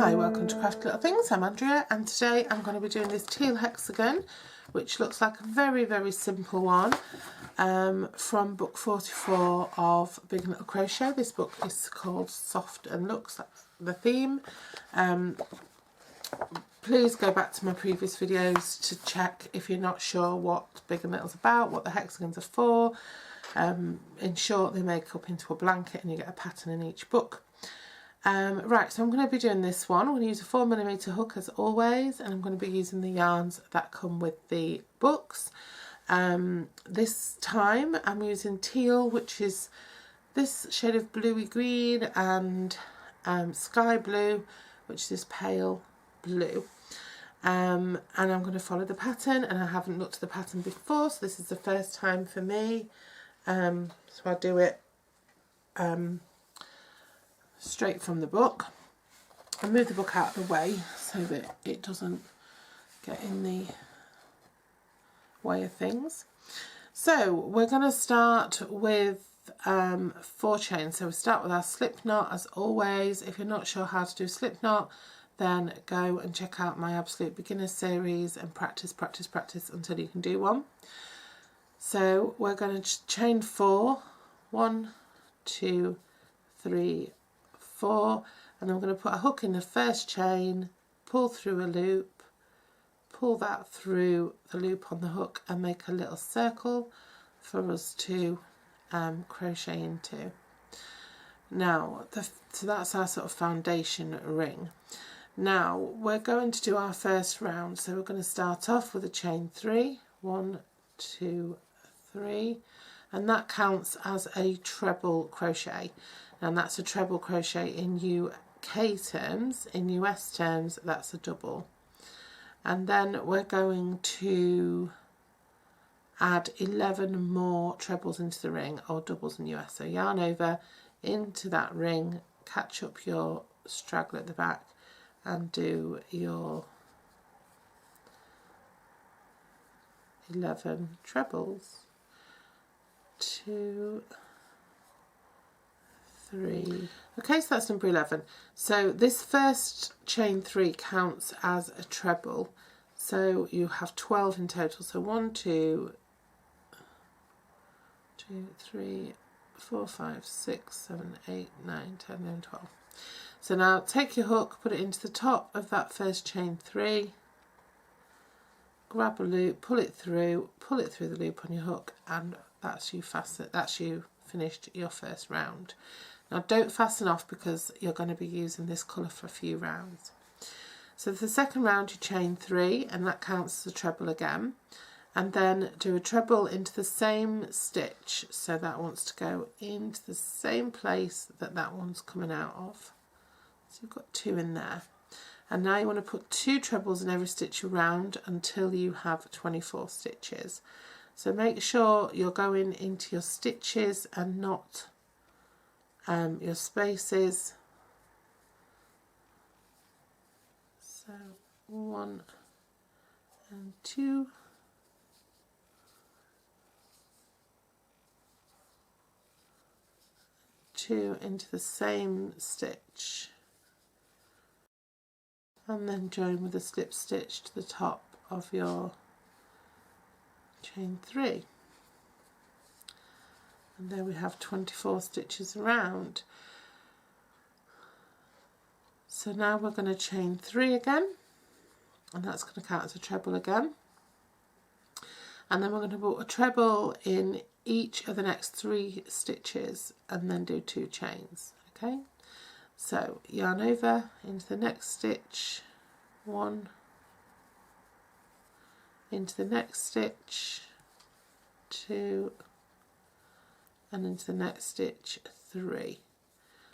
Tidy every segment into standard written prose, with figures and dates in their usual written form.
Hi, welcome to Craft Little Things. I'm Andrea and today I'm going to be doing this teal hexagon, which looks like a very simple one from book 44 of Big and Little Crochet. This book is called Soft and Looks, that's the theme. Please go back to my previous videos to check if you're not sure what Big and Little's about, what the hexagons are for. In short, they make up into a blanket and you get a pattern in each book. Right, so I'm going to be doing this one. I'm going to use a 4mm hook as always, and I'm going to be using the yarns that come with the books. This time I'm using teal, which is this shade of bluey green, and sky blue, which is this pale blue. And I'm going to follow the pattern, and I haven't looked at the pattern before, so this is the first time for me. So I do it straight from the book. I move the book out of the way so that it doesn't get in the way of things. So we're going to start with 4 chains. So we start with our slip knot as always. If you're not sure how to do slip knot, then go and check out my Absolute Beginner series and practice until you can do one. So we're going to chain 4, 1, 2, 3, 4, and I'm going to put a hook in the first chain, pull through a loop, pull that through the loop on the hook and make a little circle for us to crochet into. Now, so that's our sort of foundation ring. Now we're going to do our first round, so we're going to start off with a chain 3, 1, 2, 3, and that counts as a treble crochet. And that's a treble crochet in UK terms. In US terms, that's a double. And then we're going to add 11 more trebles into the ring, or doubles in US. So yarn over into that ring, catch up your straggler at the back and do your 11 trebles. 2, 3. Okay, so that's number 11. So this first chain 3 counts as a treble. So you have 12 in total. So 1, 2, 3, 4, 5, 6, 7, 8, 9, 10, 11, 12. So now take your hook, put it into the top of that first chain 3, grab a loop, pull it through the loop on your hook, and that's you finished your first round. Now don't fasten off because you're going to be using this colour for a few rounds. So for the second round you chain 3, and that counts as a treble again, and then do a treble into the same stitch, so that wants to go into the same place that one's coming out of. So you've got 2 in there, and now you want to put 2 trebles in every stitch around until you have 24 stitches. So make sure you're going into your stitches and not your spaces. So 1 and 2. 2 into the same stitch, and then join with a slip stitch to the top of your chain 3, and there we have 24 stitches around. So now we're going to chain 3 again, and that's going to count as a treble again, and then we're going to put a treble in each of the next 3 stitches and then do 2 chains. Okay, so yarn over into the next stitch, 1, into the next stitch, 2, and into the next stitch, 3.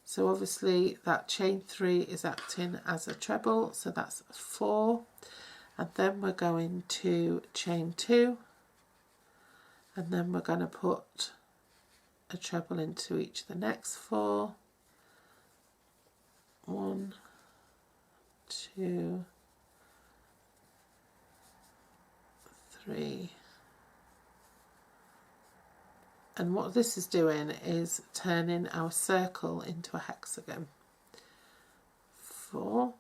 So obviously that chain 3 is acting as a treble, so that's 4, and then we're going to chain 2, and then we're going to put a treble into each of the next 4, 1, 2, 3, and what this is doing is turning our circle into a hexagon. 4,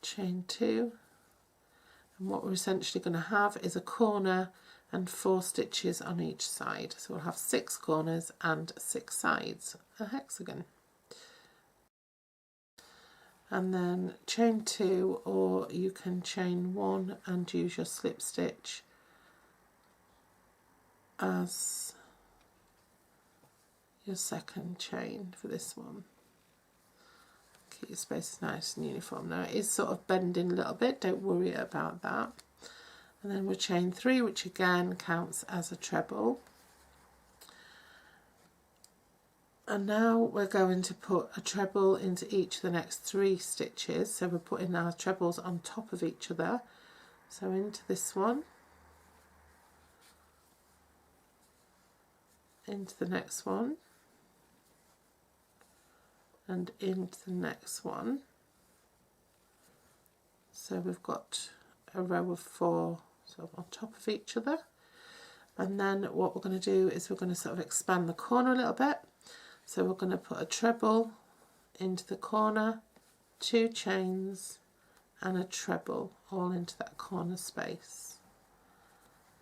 chain 2, and what we're essentially going to have is a corner and 4 stitches on each side. So we'll have 6 corners and 6 sides, a hexagon. And then chain 2, or you can chain 1 and use your slip stitch as your second chain for this one. Keep your spaces nice and uniform. Now it is sort of bending a little bit, don't worry about that. And then we'll chain 3, which again counts as a treble. And now we're going to put a treble into each of the next 3 stitches. So we're putting our trebles on top of each other. So into this one, into the next one, and into the next one. So we've got a row of 4 sort of on top of each other. And then what we're going to do is we're going to sort of expand the corner a little bit. So we're going to put a treble into the corner, 2 chains and a treble all into that corner space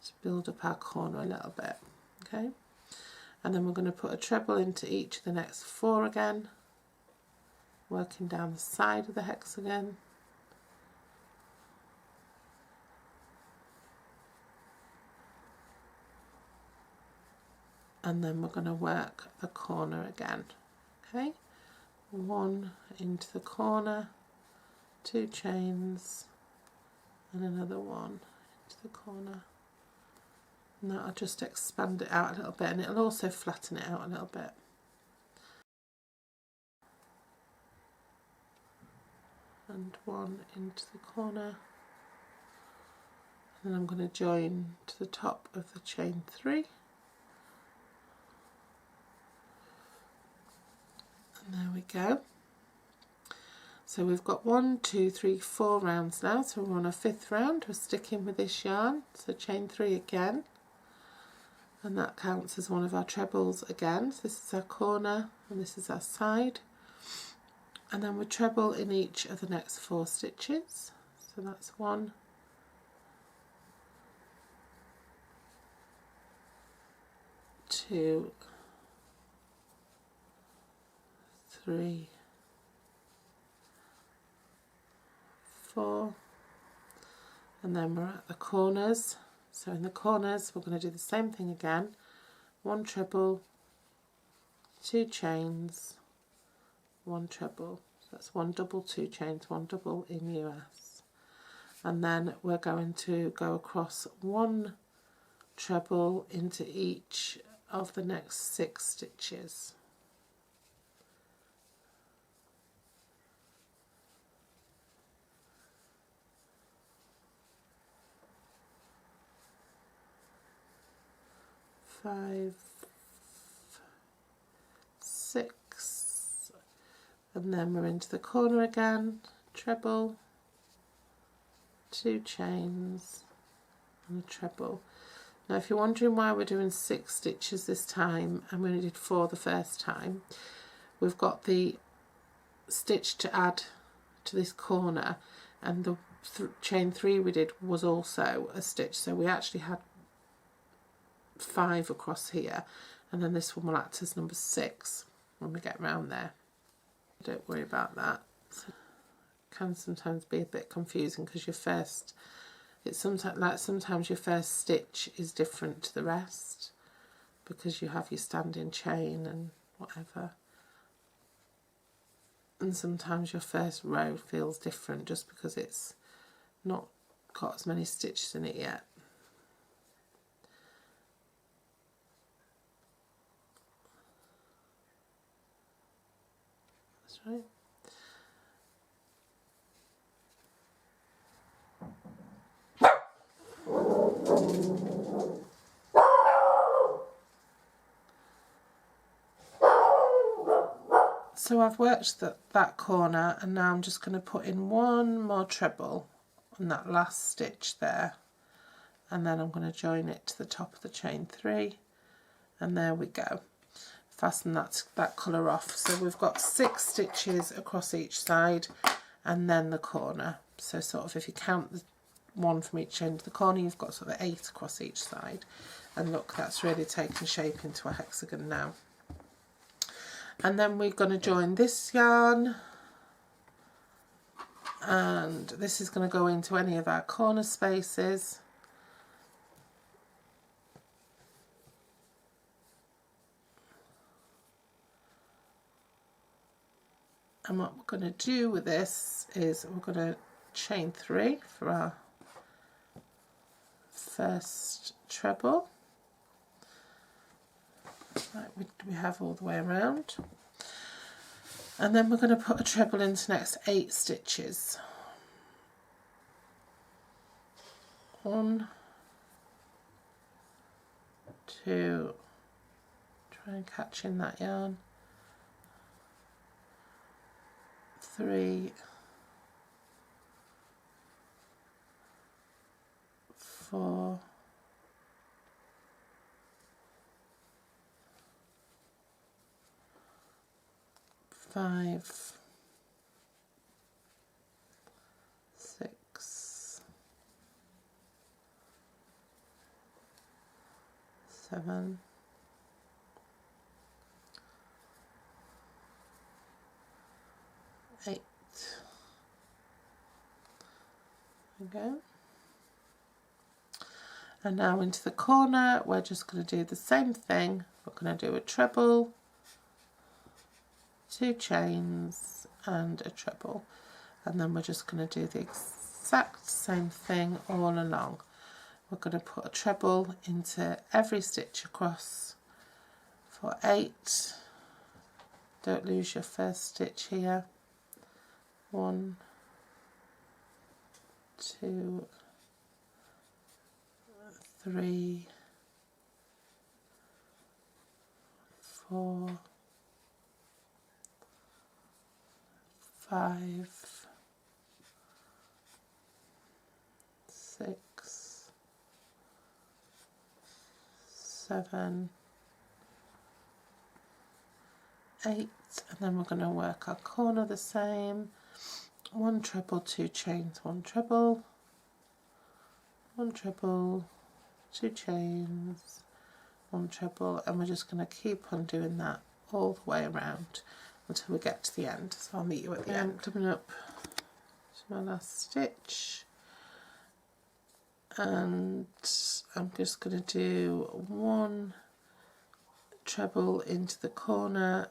to build up our corner a little bit. Okay, and then we're going to put a treble into each of the next 4 again, working down the side of the hexagon. And then we're going to work the corner again. Okay, 1 into the corner, 2 chains and another 1 into the corner. And that'll just expand it out a little bit, and it'll also flatten it out a little bit. And 1 into the corner, and then I'm going to join to the top of the chain 3. And there we go. So we've got 1, 2, 3, 4 rounds now, so we're on a 5th round. We're sticking with this yarn, so chain 3 again, and that counts as one of our trebles again. So this is our corner and this is our side, and then we treble in each of the next 4 stitches. So that's 1, 2, 3, 4, and then we're at the corners. So in the corners we're going to do the same thing again, 1 treble, 2 chains, 1 treble. So that's 1 double, 2 chains, 1 double in US. And then we're going to go across 1 treble into each of the next 6 stitches. Five, 6, and then we're into the corner again, treble, 2 chains and a treble. Now if you're wondering why we're doing 6 stitches this time and we only did 4 the first time, we've got the stitch to add to this corner, and the chain 3 we did was also a stitch, so we actually had 5 across here, and then this one will act as number 6 when we get round there. Don't worry about that. So it can sometimes be a bit confusing because your first, it's sometimes your first stitch is different to the rest because you have your standing chain and whatever, and sometimes your first row feels different just because it's not got as many stitches in it yet. Right. So I've worked that corner, and now I'm just going to put in 1 more treble on that last stitch there, and then I'm going to join it to the top of the chain 3, and there we go. Fasten that colour off. So we've got 6 stitches across each side and then the corner. So sort of if you count the one from each end of the corner, you've got sort of 8 across each side. And look, that's really taken shape into a hexagon now. And then we're going to join this yarn, and this is going to go into any of our corner spaces. And what we're going to do with this is we're going to chain 3 for our first treble. Like we have all the way around. And then we're going to put a treble into the next 8 stitches. 1, 2, try and catch in that yarn, 3, 4, 5, 6, 7, 8. There we go. And now into the corner, we're just going to do the same thing. We're going to do a treble, 2 chains and a treble, and then we're just going to do the exact same thing all along. We're going to put a treble into every stitch across for 8. Don't lose your first stitch here. 1, 2, 3, 4, 5, 6, 7, 8, and then we're going to work our corner the same. 1 treble, 2 chains, 1 treble, 1 treble, 2 chains, 1 treble, and we're just going to keep on doing that all the way around until we get to the end. So I'll meet you at the end. Coming up to my last stitch, and I'm just going to do 1 treble into the corner,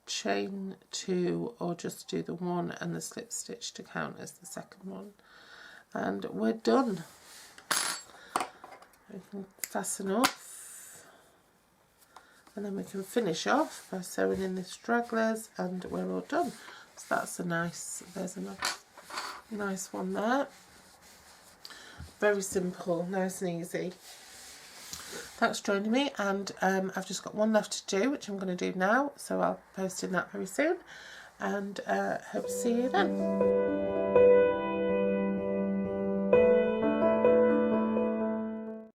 chain 2, or just do the 1 and the slip stitch to count as the second one, and we're done. We can fasten off, and then we can finish off by sewing in the stragglers, and we're all done. So that's a nice, there's a nice one there. Very simple, nice and easy. Thanks for joining me, and I've just got one left to do, which I'm going to do now, so I'll post in that very soon, and hope to see you then.